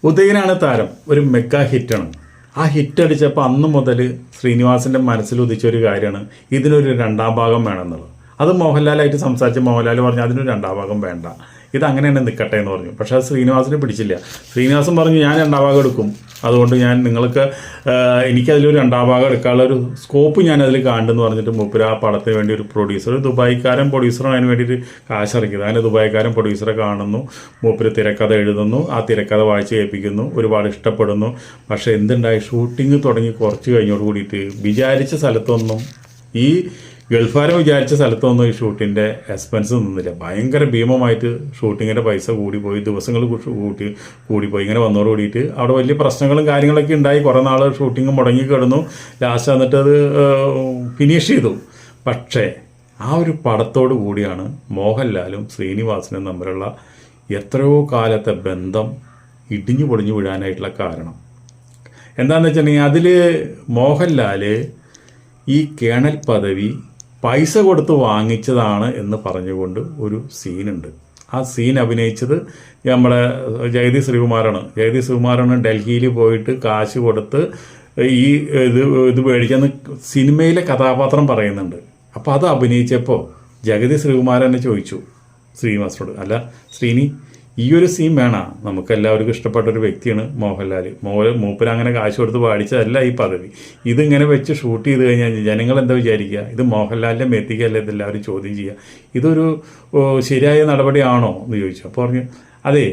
ഉദയനാണ് താരം ഒരു മെഗാ ഹിറ്റാണ്. ആ ഹിറ്റ് അടിച്ചപ്പോൾ അന്ന് മുതൽ ശ്രീനിവാസിൻ്റെ മനസ്സിൽ ഉദിച്ച ഒരു കാര്യമാണ് ഇതിനൊരു രണ്ടാം ഭാഗം വേണമെന്നുള്ളത്. അത് മോഹൻലാലായിട്ട് സംസാരിച്ച് മോഹൻലാൽ പറഞ്ഞു അതിനൊരു രണ്ടാം ഭാഗം വേണ്ട, ഇതങ്ങനെ തന്നെ നിൽക്കട്ടെ എന്ന് പറഞ്ഞു. പക്ഷേ അത് ശ്രീനിവാസിനെ പിടിച്ചില്ല. ശ്രീനിവാസൻ പറഞ്ഞു ഞാൻ രണ്ടാം ഭാഗം എടുക്കും, അതുകൊണ്ട് ഞാൻ നിങ്ങൾക്ക് എനിക്കതിലൊരു രണ്ടാം ഭാഗം എടുക്കാനുള്ള ഒരു സ്കോപ്പ് ഞാൻ അതിൽ കാണുമെന്ന് പറഞ്ഞിട്ട് മൂപ്പര് ആ പടത്തിന് വേണ്ടി ഒരു പ്രൊഡ്യൂസർ, ഒരു ദുബായിക്കാരൻ പ്രൊഡ്യൂസറാണ് അതിന് വേണ്ടിയിട്ട് കാശ് ഇറക്കിയത്. അതിന് ദുബായിക്കാരൻ പ്രൊഡ്യൂസറെ കാണുന്നു, മൂപ്പര് തിരക്കഥ എഴുതുന്നു, ആ തിരക്കഥ വായിച്ച് കേൾപ്പിക്കുന്നു, ഒരുപാട് ഇഷ്ടപ്പെടുന്നു. പക്ഷേ എന്തുണ്ടായി, ഷൂട്ടിംഗ് തുടങ്ങി കുറച്ച് കഴിഞ്ഞോട് കൂടിയിട്ട് വിചാരിച്ച സ്ഥലത്തൊന്നും ഈ ഗൾഫാരം വിചാരിച്ച സ്ഥലത്തൊന്നും ഈ ഷൂട്ടിൻ്റെ എക്സ്പെൻസ് നിന്നില്ല. ഭയങ്കര ഭീമമായിട്ട് ഷൂട്ടിങ്ങിൻ്റെ പൈസ കൂടിപ്പോയി, ദിവസങ്ങൾ കൂടിപ്പോയി. ഇങ്ങനെ വന്നോട് കൂടിയിട്ട് അവിടെ വലിയ പ്രശ്നങ്ങളും കാര്യങ്ങളൊക്കെ ഉണ്ടായി. കുറേ നാൾ ഷൂട്ടിങ് മുടങ്ങി കിടന്നു. ലാസ്റ്റ് വന്നിട്ട് അത് ഫിനിഷ് ചെയ്തു. പക്ഷേ ആ ഒരു പടത്തോടു കൂടിയാണ് മോഹൻലാലും ശ്രീനിവാസനും തമ്മിലുള്ള എത്രയോ കാലത്തെ ബന്ധം ഇടിഞ്ഞു പൊളിഞ്ഞു വീഴാനായിട്ടുള്ള കാരണം എന്താണെന്ന് വെച്ചിട്ടുണ്ടെങ്കിൽ അതിൽ മോഹൻലാൽ ഈ കേണൽ പദവി പൈസ കൊടുത്ത് വാങ്ങിച്ചതാണ് എന്ന് പറഞ്ഞുകൊണ്ട് ഒരു സീനുണ്ട്. ആ സീൻ അഭിനയിച്ചത് നമ്മുടെ ജഗദീഷ് ശ്രീകുമാറാണ്. ഡൽഹിയിൽ പോയിട്ട് കാശ് കൊടുത്ത് ഈ ഇത് മേടിച്ചെന്ന് സിനിമയിലെ കഥാപാത്രം പറയുന്നുണ്ട്. അപ്പോൾ അത് അഭിനയിച്ചപ്പോൾ ജഗദീഷ് ശ്രീകുമാരൻ ചോദിച്ചു ശ്രീനിവാസനോട്, അല്ല ശ്രീനി, ഈ ഒരു സീൻ വേണം, നമുക്കെല്ലാവർക്കും ഇഷ്ടപ്പെട്ട ഒരു വ്യക്തിയാണ് മോഹൻലാൽ. മൂപ്പര് അങ്ങനെ കാശ് കൊടുത്ത് പാടിച്ചതല്ല ഈ പദവി. ഇതിങ്ങനെ വെച്ച് ഷൂട്ട് ചെയ്ത് കഴിഞ്ഞാൽ ജനങ്ങൾ എന്താ വിചാരിക്കുക, ഇത് മോഹൻലാലിൻ്റെ മെത്തിക്കല്ലേ ഇതെല്ലാവരും ചോദ്യം ചെയ്യുക, ഇതൊരു ശരിയായ നടപടിയാണോ എന്ന് ചോദിച്ചു. അപ്പോൾ പറഞ്ഞു അതെ,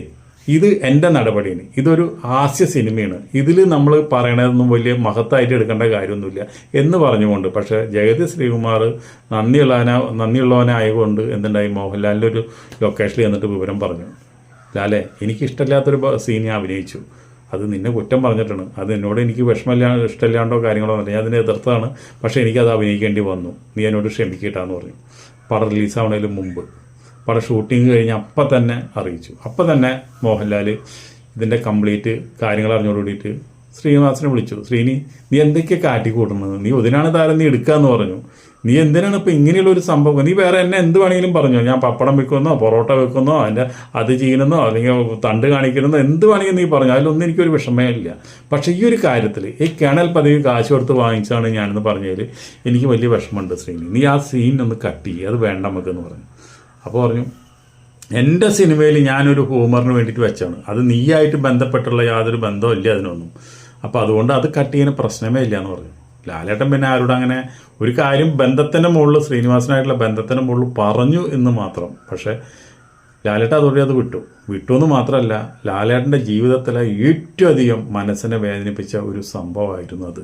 ഇത് എൻ്റെ നടപടിയാണ്, ഇതൊരു ഹാസ്യ സിനിമയാണ്, ഇതിൽ നമ്മൾ പറയണതൊന്നും വലിയ മഹത്തായിട്ട് എടുക്കേണ്ട കാര്യമൊന്നുമില്ല എന്ന് പറഞ്ഞുകൊണ്ട്. പക്ഷേ ജഗദീഷ് ശ്രീകുമാർ നന്ദിയുള്ളവനായതുകൊണ്ട് എന്തുണ്ടായി, മോഹൻലാലിൻ്റെ ഒരു ലൊക്കേഷനിൽ എന്നിട്ട് വിവരം പറഞ്ഞു, ലാലേ എനിക്കിഷ്ടമില്ലാത്തൊരു സീൻ ഞാൻ അഭിനയിച്ചു, അത് നിന്നെ കുറ്റം പറഞ്ഞിട്ടാണ്, അത് എന്നോട് എനിക്ക് ഇഷ്ടമില്ലാണ്ടോ കാര്യങ്ങളോ അല്ല, ഞാൻ അതിനെ എതിർത്താണ്, പക്ഷേ എനിക്കത് അഭിനയിക്കേണ്ടി വന്നു, നീ എന്നോട് ക്ഷമിക്കട്ടാന്ന് പറഞ്ഞു. പടം റിലീസാവുന്നതിന് മുമ്പ് പടം ഷൂട്ടിങ് കഴിഞ്ഞ് അപ്പം തന്നെ അറിയിച്ചു. അപ്പം തന്നെ മോഹൻലാൽ ഇതിൻ്റെ കംപ്ലീറ്റ് കാര്യങ്ങൾ അറിഞ്ഞോട് കൂടിയിട്ട് ശ്രീനിവാസനെ വിളിച്ചു. ശ്രീനി, നീ എന്തൊക്കെ കാട്ടിക്കൂട്ടുന്നത്, നീ ഇതിനാണ് താരം, നീ എടുക്കാമെന്ന് പറഞ്ഞു, നീ എന്തിനാണ് ഇപ്പോൾ ഇങ്ങനെയുള്ള ഒരു സംഭവം, നീ വേറെ എന്നെ എന്ത് വേണമെങ്കിലും പറഞ്ഞോ, ഞാൻ പപ്പടം വെക്കുന്നോ പൊറോട്ട വെക്കുന്നോ അതിൻ്റെ അത് ചെയ്യുന്നോ അല്ലെങ്കിൽ തണ്ട് കാണിക്കുന്നോ എന്ത് വേണമെങ്കിലും നീ പറഞ്ഞു, അതിലൊന്നും എനിക്കൊരു വിഷമേ ഇല്ല. പക്ഷേ ഈ ഒരു കാര്യത്തിൽ ഈ കേണൽ പദവി കാശ് കൊടുത്ത് വാങ്ങിച്ചാണ് ഞാനെന്ന് പറഞ്ഞതിൽ എനിക്ക് വലിയ വിഷമമുണ്ട് ശ്രീനി, നീ ആ സീൻ ഒന്ന് കട്ട് ചെയ്യുക, അത് വേണ്ട നമുക്കെന്ന് പറഞ്ഞു. അപ്പോൾ പറഞ്ഞു എൻ്റെ സിനിമയിൽ ഞാനൊരു ഹ്യൂമറിന് വേണ്ടിയിട്ട് വെച്ചാണ്, അത് നീയായിട്ട് ബന്ധപ്പെട്ടുള്ള യാതൊരു ബന്ധവും ഇല്ല അതിനൊന്നും, അപ്പോൾ അതുകൊണ്ട് അത് കട്ട് ചെയ്യുന്ന പ്രശ്നമേ ഇല്ല എന്ന് പറഞ്ഞു. ലാലേട്ടൻ പിന്നെ ആരോട് അങ്ങനെ ഒരു കാര്യം ബന്ധത്തിൻ്റെ മുകളിൽ ശ്രീനിവാസനായിട്ടുള്ള ബന്ധത്തിൻ്റെ മുകളിൽ പറഞ്ഞു എന്ന് മാത്രം. പക്ഷേ ലാലേട്ടൻ അതോടെ അത് വിട്ടു എന്ന് മാത്രമല്ല, ലാലേട്ടൻ്റെ ജീവിതത്തിലെ ഏറ്റവും അധികം മനസ്സിനെ വേദനിപ്പിച്ച ഒരു സംഭവമായിരുന്നു അത്.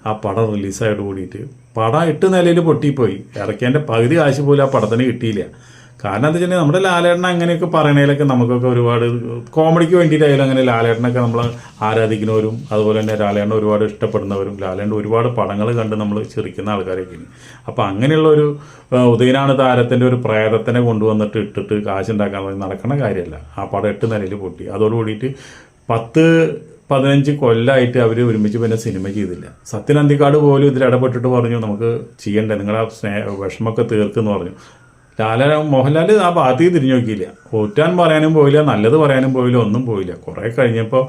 ആ പടം റിലീസായിട്ട് കൂടിയിട്ട് പടം 8 നിലയിൽ പൊട്ടിപ്പോയി, ഇറക്കിയതിൻ്റെ പകുതി കാശ് പോലും ആ പടത്തിന് കിട്ടിയില്ല. കാരണം എന്താ വെച്ചിട്ടുണ്ടെങ്കിൽ നമ്മുടെ ലാലേട്ടനെ അങ്ങനെയൊക്കെ പറയണതിലൊക്കെ നമുക്കൊക്കെ ഒരുപാട് കോമഡിക്ക് വേണ്ടിയിട്ടായാലും അങ്ങനെ ലാലേട്ടനൊക്കെ നമ്മൾ ആരാധിക്കുന്നവരും അതുപോലെ തന്നെ ലാലേട്ടനെ ഒരുപാട് ഇഷ്ടപ്പെടുന്നവരും ലാലേട്ടൻ്റെ ഒരുപാട് പടങ്ങൾ കണ്ട് നമ്മൾ ചിരിക്കുന്ന ആൾക്കാരൊക്കെയാണ്. അപ്പോൾ അങ്ങനെയുള്ളൊരു ഉദയനാണ് താരത്തിൻ്റെ ഒരു പ്രേതത്തിനെ കൊണ്ടുവന്നിട്ട് ഇട്ടിട്ട് കാശുണ്ടാക്കാൻ നടക്കുന്ന കാര്യമല്ല. ആ പടം 8 നിലയിൽ പൊട്ടി. അതോട് കൂടിയിട്ട് 10-15 കൊല്ലമായിട്ട് അവർ ഒരുമിച്ച് പിന്നെ സിനിമ ചെയ്തില്ല. സത്യൻ അന്തിക്കാട് പോലും ഇതിൽ ഇടപെട്ടിട്ട് പറഞ്ഞു നമുക്ക് ചെയ്യണ്ടേ, നിങ്ങളെ വിഷമമൊക്കെ തീർക്കെന്ന് പറഞ്ഞു. മോഹൻലാൽ ആ ഭാഗത്തേക്ക് തിരിഞ്ഞു നോക്കിയില്ല, ഒറ്റാൻ പറയാനും പോയില്ല, നല്ലത് പറയാനും പോയില്ല, ഒന്നും പോയില്ല. കുറേ കഴിഞ്ഞപ്പോൾ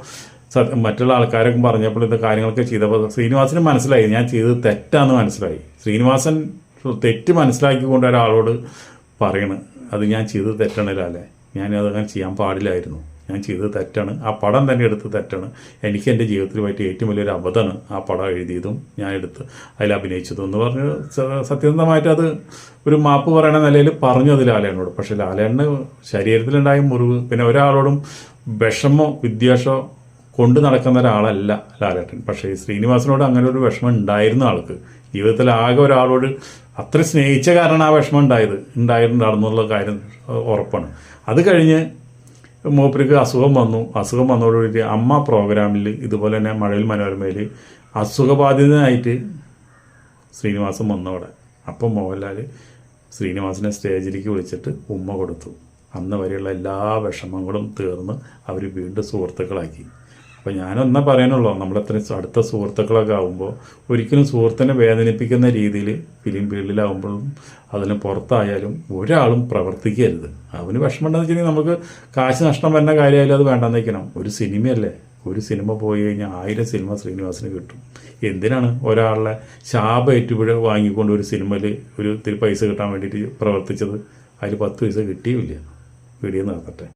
മറ്റുള്ള ആൾക്കാരൊക്കെ പറഞ്ഞപ്പോൾ ഇത് കാര്യങ്ങളൊക്കെ ചെയ്തപ്പോൾ ശ്രീനിവാസന് മനസ്സിലായി ഞാൻ ചെയ്തത് തെറ്റാന്ന് മനസ്സിലായി. ശ്രീനിവാസൻ തെറ്റ് മനസ്സിലാക്കിക്കൊണ്ട് ഒരാളോട് പറയണ് അത് ഞാൻ ചെയ്തത് തെറ്റാണ് ലാലേ, ഞാനതങ്ങനെ ചെയ്യാൻ പാടില്ലായിരുന്നു, ഞാൻ ചെയ്തത് തെറ്റാണ്, ആ പടം തന്നെ എടുത്ത് തെറ്റാണ്, എനിക്ക് എൻ്റെ ജീവിതത്തിലുമായിട്ട് ഏറ്റവും വലിയൊരു അബദ്ധമാണ് ആ പടം എഴുതിയതും ഞാൻ എടുത്ത് അതിൽ അഭിനയിച്ചതും എന്ന് പറഞ്ഞ് സത്യസന്ധമായിട്ട് അത് ഒരു മാപ്പ് പറയണ നിലയിൽ പറഞ്ഞു അത് ലാലേട്ടനോട്. പക്ഷേ ലാലേട്ടന് ശരീരത്തിലുണ്ടായ മുറിവ്, പിന്നെ ഒരാളോടും വിഷമോ വിദ്വേഷമോ കൊണ്ട് നടക്കുന്ന ഒരാളല്ല ലാലേട്ടൻ. പക്ഷേ ഈ ശ്രീനിവാസനോട് അങ്ങനെ ഒരു വിഷമം ഉണ്ടായിരുന്ന ആൾക്ക് ജീവിതത്തിൽ ആകെ ഒരാളോട് അത്ര സ്നേഹിച്ച കാരണം ആ വിഷമം ഉണ്ടായിരുന്നുള്ള കാര്യം ഉറപ്പാണ്. അത് കഴിഞ്ഞ് മൂപ്പർക്ക് അസുഖം വന്നതോടുകൂടി അമ്മ പ്രോഗ്രാമിൽ ഇതുപോലെ തന്നെ മഴവിൽ മനോരമയിൽ അസുഖബാധിതനായിട്ട് ശ്രീനിവാസൻ വന്നവിടെ. അപ്പം മോഹൻലാൽ ശ്രീനിവാസനെ സ്റ്റേജിലേക്ക് വിളിച്ചിട്ട് ഉമ്മ കൊടുത്തു. അന്ന് വരെയുള്ള എല്ലാ വിഷമങ്ങളും തീർന്ന് അവർ വീണ്ടും സുഹൃത്തുക്കളാക്കി. അപ്പോൾ ഞാനൊന്നേ പറയാനുള്ളൂ, നമ്മളത്രയും അടുത്ത സുഹൃത്തുക്കളൊക്കെ ആകുമ്പോൾ ഒരിക്കലും സുഹൃത്തിനെ വേദനിപ്പിക്കുന്ന രീതിയിൽ ഫിലിം ഫീൽഡിലാകുമ്പോഴും അതിന് പുറത്തായാലും ഒരാളും പ്രവർത്തിക്കരുത്. അവന് വിഷമമുണ്ടെന്ന് വെച്ചിട്ടുണ്ടെങ്കിൽ നമുക്ക് കാശ് നഷ്ടം വരുന്ന കാര്യമായാലും അത് വേണ്ടെന്ന് വയ്ക്കണം. ഒരു സിനിമയല്ലേ, ഒരു സിനിമ പോയി കഴിഞ്ഞാൽ 1000 സിനിമ ശ്രീനിവാസിന് കിട്ടും. എന്തിനാണ് ഒരാളുടെ ശാപം ഏറ്റുപിഴ വാങ്ങിക്കൊണ്ട് ഒരു സിനിമയിൽ ഒരു ഇത്തിരി പൈസ കിട്ടാൻ വേണ്ടിയിട്ട് പ്രവർത്തിച്ചത്? അതിൽ 10 പൈസ കിട്ടിയുമില്ല. വീഡിയോ നടത്തട്ടെ.